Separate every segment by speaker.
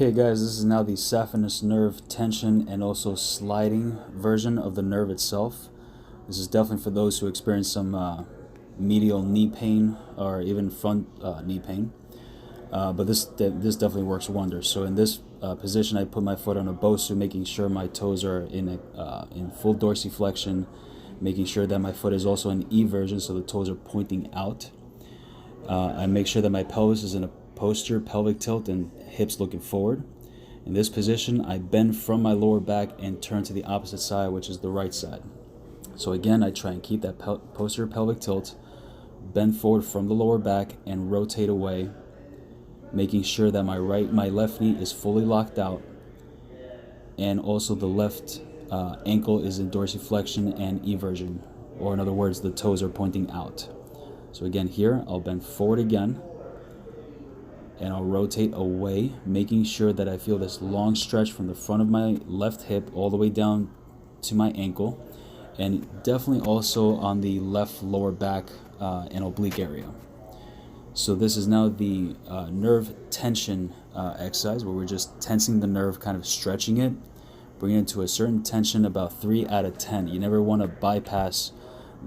Speaker 1: Okay guys, this is now the saphenous nerve tension and also sliding version of the nerve itself. This is definitely for those who experience some medial knee pain or even front knee pain. But this definitely works wonders. So in this position, I put my foot on a bosu, making sure my toes are in full dorsiflexion, making sure that my foot is also in eversion, so the toes are pointing out. I make sure that my pelvis is in a posture, pelvic tilt, and hips looking forward. In this position, I bend from my lower back and turn to the opposite side, which is the right side. So again, I try and keep that posterior pelvic tilt, bend forward from the lower back, and rotate away, making sure that my left knee is fully locked out, and also the left ankle is in dorsiflexion and eversion, or in other words, the toes are pointing out. So again, here I'll bend forward again, and I'll rotate away, making sure that I feel this long stretch from the front of my left hip all the way down to my ankle, and definitely also on the left lower back and oblique area. So this is now the nerve tension exercise, where we're just tensing the nerve, kind of stretching it, bringing it to a certain tension, about 3 out of 10. You never want to bypass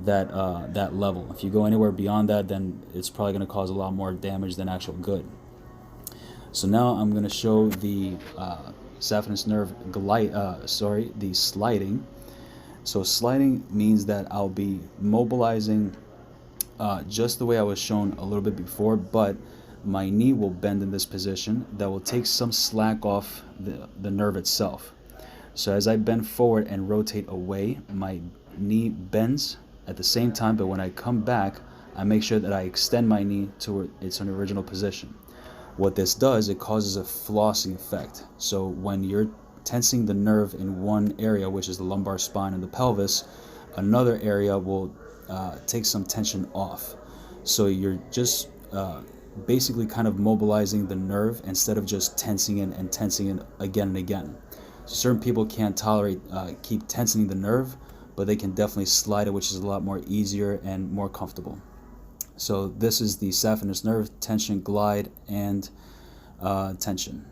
Speaker 1: that level. If you go anywhere beyond that, then it's probably going to cause a lot more damage than actual good. So now I'm going to show the saphenous nerve the sliding. So sliding means that I'll be mobilizing just the way I was shown a little bit before, but my knee will bend in this position. That will take some slack off the nerve itself. So as I bend forward and rotate away, my knee bends at the same time, but when I come back, I make sure that I extend my knee to its original position. What this does, it causes a flossing effect. So when you're tensing the nerve in one area, which is the lumbar spine and the pelvis, another area will take some tension off. So you're just basically kind of mobilizing the nerve instead of just tensing it and tensing it again and again. So certain people can't tolerate keep tensing the nerve, but they can definitely slide it, which is a lot more easier and more comfortable. So this is the saphenous nerve tension, glide, and tension.